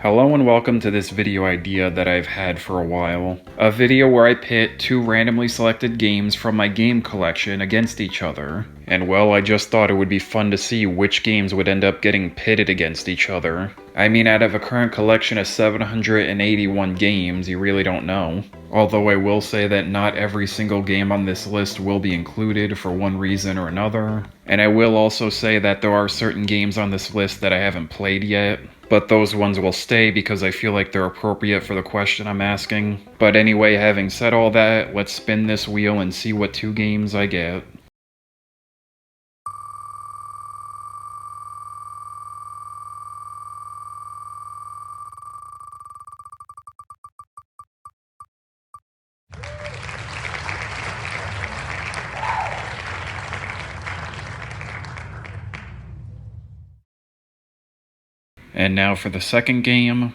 Hello and welcome to this video idea that I've had for a while. A video where I pit two randomly selected games from my game collection against each other. And well, I just thought it would be fun to see which games would end up getting pitted against each other. I mean, out of a current collection of 781 games, you really don't know. Although I will say that not every single game on this list will be included for one reason or another. And I will also say that there are certain games on this list that I haven't played yet. But those ones will stay because I feel like they're appropriate for the question I'm asking. But anyway, having said all that, let's spin this wheel and see what two games I get. And now for the second game.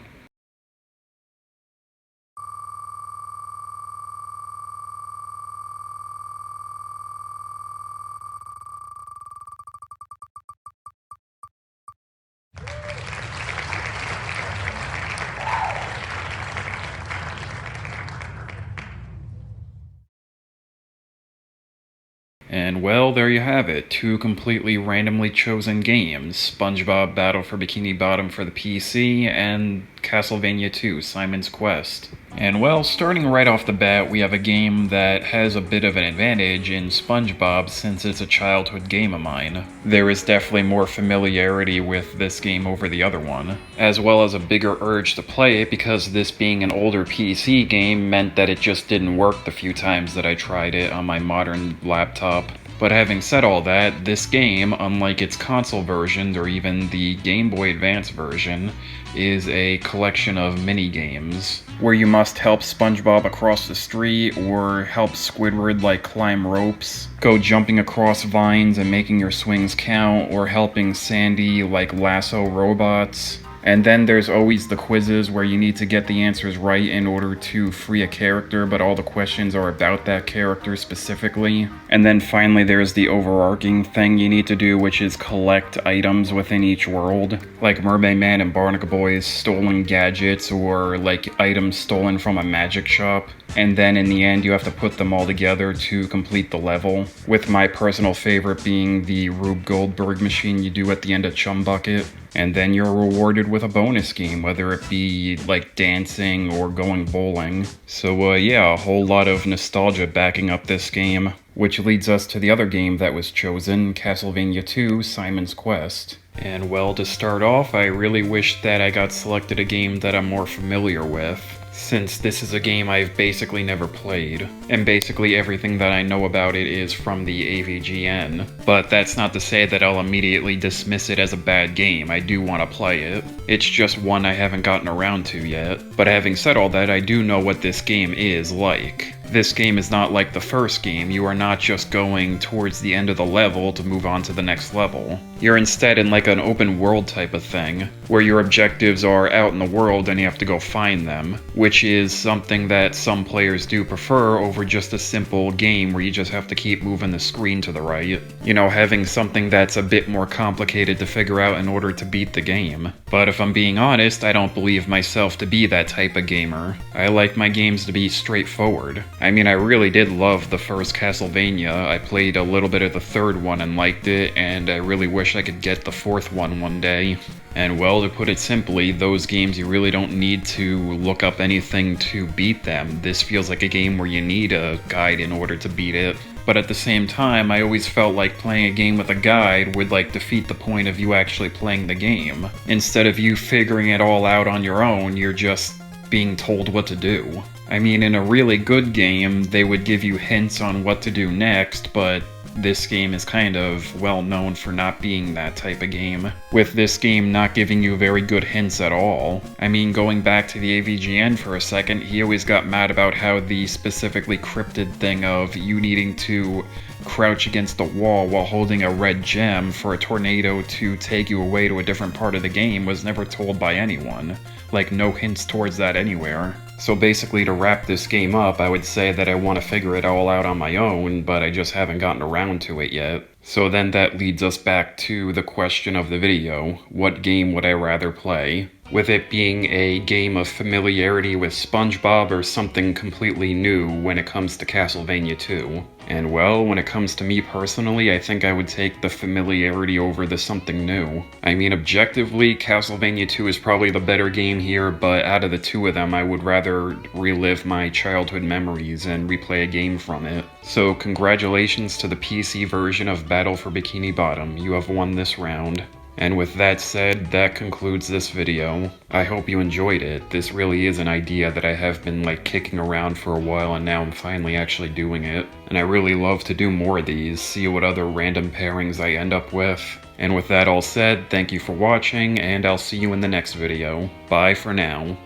And well, there you have it, two completely randomly chosen games, SpongeBob Battle for Bikini Bottom for the PC, and Castlevania 2, Simon's Quest. And well, starting right off the bat, we have a game that has a bit of an advantage in SpongeBob since it's a childhood game of mine. There is definitely more familiarity with this game over the other one, as well as a bigger urge to play it because this being an older PC game meant that it just didn't work the few times that I tried it on my modern laptop. But having said all that, this game, unlike its console versions or even the Game Boy Advance version, is a collection of mini-games, where you must help SpongeBob across the street, or help Squidward like climb ropes, go jumping across vines and making your swings count, or helping Sandy like lasso robots. And then there's always the quizzes where you need to get the answers right in order to free a character, but all the questions are about that character specifically. And then finally there's the overarching thing you need to do, which is collect items within each world, like Mermaid Man and Barnacle Boy's stolen gadgets, or like items stolen from a magic shop. And then in the end you have to put them all together to complete the level, with my personal favorite being the Rube Goldberg machine you do at the end of Chum Bucket. And then you're rewarded with a bonus game, whether it be like dancing or going bowling. So yeah, a whole lot of nostalgia backing up this game. Which leads us to the other game that was chosen, Castlevania 2, Simon's Quest. And well, to start off, I really wish that I got selected a game that I'm more familiar with, since this is a game I've basically never played, and basically everything that I know about it is from the AVGN. But that's not to say that I'll immediately dismiss it as a bad game. I do want to play it. It's just one I haven't gotten around to yet. But having said all that, I do know what this game is like. This game is not like the first game. You are not just going towards the end of the level to move on to the next level. You're instead in like an open world type of thing, where your objectives are out in the world and you have to go find them, which is something that some players do prefer over just a simple game where you just have to keep moving the screen to the right. You know, having something that's a bit more complicated to figure out in order to beat the game. But if I'm being honest, I don't believe myself to be that type of gamer. I like my games to be straightforward. I mean, I really did love the first Castlevania. I played a little bit of the third one and liked it, and I really wish I could get the fourth one day. And well, to put it simply, those games you really don't need to look up anything to beat them. This feels like a game where you need a guide in order to beat it. But at the same time, I always felt like playing a game with a guide would like defeat the point of you actually playing the game. Instead of you figuring it all out on your own, you're just being told what to do. I mean, in a really good game, they would give you hints on what to do next, but this game is kind of well known for not being that type of game, with this game not giving you very good hints at all. I mean, going back to the AVGN for a second, he always got mad about how the specifically cryptid thing of you needing to crouch against the wall while holding a red gem for a tornado to take you away to a different part of the game was never told by anyone. Like, no hints towards that anywhere. So basically, to wrap this game up, I would say that I want to figure it all out on my own, but I just haven't gotten around to it yet. So then that leads us back to the question of the video: what game would I rather play? with it being a game of familiarity with SpongeBob or something completely new when it comes to Castlevania 2. And well, when it comes to me personally, I think I would take the familiarity over the something new. I mean, objectively, Castlevania 2 is probably the better game here, but out of the two of them, I would rather relive my childhood memories and replay a game from it. So congratulations to the PC version of Battle for Bikini Bottom, you have won this round. And with that said, that concludes this video. I hope you enjoyed it. This really is an idea that I have been kicking around for a while, and now I'm finally actually doing it. And I really love to do more of these, see what other random pairings I end up with. And with that all said, thank you for watching, and I'll see you in the next video. Bye for now.